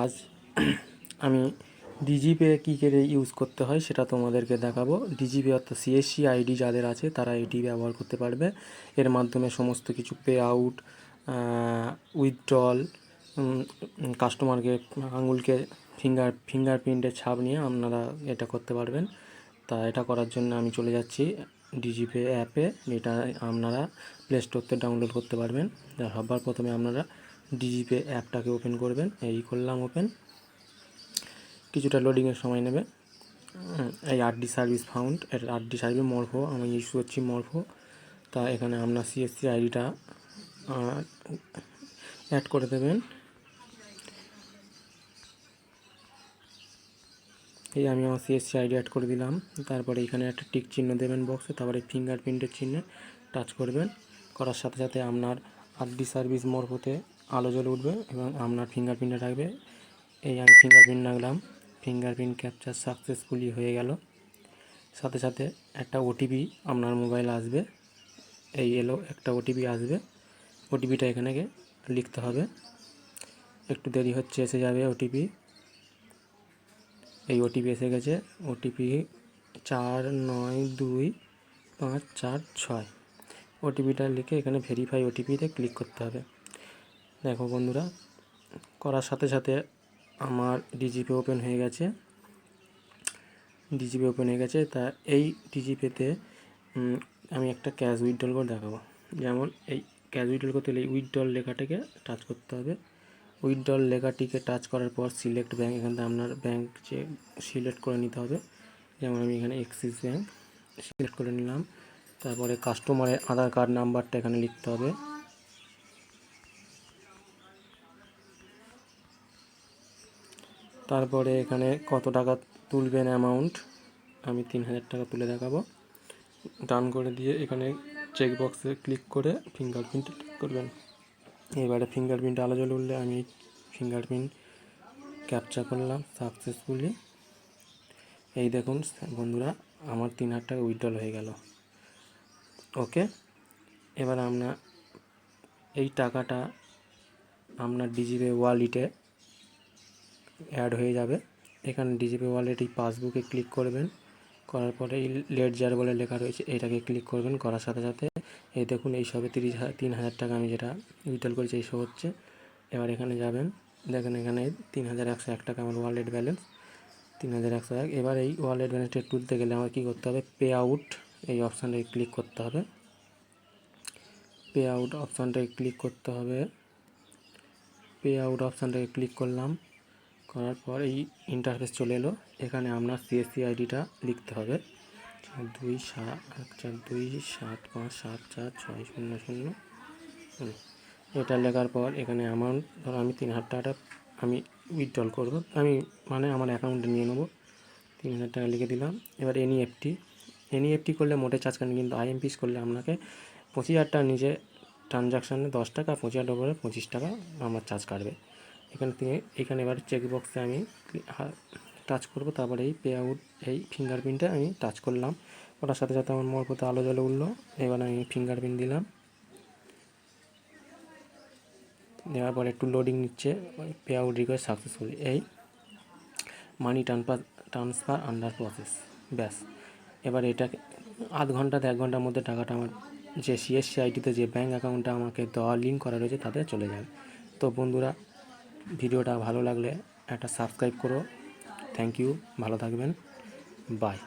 আজ আমি ডিজিপে কী করে ইউজ করতে হয় সেটা তোমাদেরকে দেখাবো। ডিজিপে অর্থাৎ সিএসসি আইডি যাদের আছে তারা এটি ব্যবহার করতে পারবে। এর মাধ্যমে সমস্ত কিছু পে আউট, উইথড্রল, কাস্টমারকে আঙুলকে ফিঙ্গারপ্রিন্টের ছাপ নিয়ে আপনারা এটা করতে পারবেন। তা এটা করার জন্য আমি চলে যাচ্ছি ডিজিপে অ্যাপে। এটা আপনারা প্লে স্টোর থেকে ডাউনলোড করতে পারবেন। সবার প্রথমে আপনারা ডিজিপে অ্যাপটাকে ওপেন করবেন। এই করলাম ওপেন, কিছুটা লোডিংয়ের সময় নেবে। এই আরডি সার্ভিস ফাউন্ড, এটা আরডি সার্ভিস মরফো, আমি ইউজ করছি মরফো। তা এখানে আপনার সিএসসি আইডিটা অ্যাড করে দেবেন। এই আমি আমার সিএসসি আইডি অ্যাড করে দিলাম। তারপরে এখানে একটা টিক চিহ্ন দেবেন বক্সে, তারপরে ফিঙ্গারপ্রিন্টের চিহ্নে টাচ করবেন। করার সাথে সাথে আপনার আরডি সার্ভিস মরফোতে আলো জ্বলে উঠবে এবং আপনার ফিঙ্গারপ্রিন্টে রাখবে। এই আমি ফিঙ্গারপ্রিন্ট রাখলাম। ফিঙ্গারপ্রিন্ট ক্যাপচার সাকসেসফুলি হয়ে গেল। সাথে সাথে একটা ওটিপি আপনার মোবাইলে আসবে। এই এলো একটা ওটিপি আসবে। ওটিপিটা এখানে লিখতে হবে। একটু দেরি হচ্ছে, এসে যাবে ওটিপি। এই ওটিপি এসে গেছে। ওটিপি 492546। ওটিপিটা লিখে এখানে ভেরিফাই ওটিপিতে ক্লিক করতে হবে। দেখো বন্ধুরা, করার সাথে সাথে আমার ডিজিপে ওপেন হয়ে গেছে। তা এই ডিজিপেতে আমি একটা ক্যাশ উইথড্রল করে দেখাবো। যেমন এই ক্যাশ উইথড্রল করতে গেলে উইথড্রল লেখাটাকে টাচ করতে হবে। উইথড্রল লেখাটিকে টাচ করার পর সিলেক্ট ব্যাঙ্ক, এখান থেকে আপনার ব্যাঙ্ক সিলেক্ট করে নিতে হবে। যেমন আমি এখানে অ্যাক্সিস ব্যাঙ্ক সিলেক্ট করে নিলাম। তারপরে কাস্টমারের আধার কার্ড নাম্বারটা এখানে লিখতে হবে। তারপরে এখানে কত টাকা তুলবেন অ্যামাউন্ট, আমি 3000 টাকা তুলে দেখাবো। ডান করে দিয়ে এখানে চেক বক্সে ক্লিক করে ফিঙ্গারপ্রিন্ট করবেন। এবারে ফিঙ্গারপ্রিন্ট আলো জ্বলে উঠলে আমি ফিঙ্গারপ্রিন্ট ক্যাপচার করলাম সাকসেসফুলি। এই দেখুন বন্ধুরা, আমার 3000 টাকা উইথড্রল হয়ে গেল। ওকে, এবার আপনার এই টাকাটা আপনার ডিজিপে ওয়ালেটে অ্যাড হয়ে যাবে। এখানে ডিজিপে ওয়ালেট এই পাসবুকে ক্লিক করবেন। করার পরে এই লেডজার বলে লেখা রয়েছে, এটাকে ক্লিক করবেন। করার সাথে সাথে এই দেখুন এই সবে 3000 টাকা আমি যেটা উইথড্রল করেছি এই শো হচ্ছে। এবার এখানে যাবেন, দেখেন এখানে 3101 টাকা আমার ওয়ালেট ব্যালেন্স 3101। এবার এই ওয়ালেট ব্যালেন্সটা তুলতে গেলে আমার কী করতে হবে, পে আউট এই অপশানটাকে ক্লিক করতে হবে। পে আউট অপশানটাকে ক্লিক করলাম। করার পর এই ইন্টারফেস চলে এলো। এখানে আপনার সিএসসি আইডিটা লিখতে হবে 4275746000। এটা লেখার পর এখানে অ্যামাউন্ট, ধরো আমি 3000 টাকাটা আমি উইথড্রল করবো, আমি আমার অ্যাকাউন্টে নিয়ে নেবো। 3000 টাকা লিখে দিলাম। এবার এনইএফটি করলে মোটে চার্জ কাটেন, কিন্তু আইএমপিএস করলে আপনাকে 25,000 টাকার নিচে ট্রানজাকশানে 10 টাকা, 25,000 টাকার উপরে 25 টাকা আমার চার্জ কাটবে। এখানে এবার চেক বক্সে আমি টাচ করব। তারপরে এই পে আউট এই ফিঙ্গারপ্রিন্টে আমি টাচ করলাম। ওটার সাথে সাথে আমার মরফোতে আলো জ্বলে উঠলো। এবার আমি ফিঙ্গারপ্রিন্ট দিলাম। দেওয়ার পর একটু লোডিং নিচ্ছে। পে আউট রিকোয়েস্ট সাকসেসফুলি, এই মানি ট্রান্সফার আন্ডার প্রসেস, ব্যাস। এবার এটাকে আধ ঘন্টা 1 ঘন্টার মধ্যে টাকাটা আমার যে সিএসসি আইডিতে যে ব্যাঙ্ক অ্যাকাউন্টটা আমাকে দেওয়া লিঙ্ক করা রয়েছে তাতে চলে যাবে। তো বন্ধুরা, ভিডিওটা ভালো লাগলে একটা সাবস্ক্রাইব করো। থ্যাংক ইউ, ভালো থাকবেন, বাই।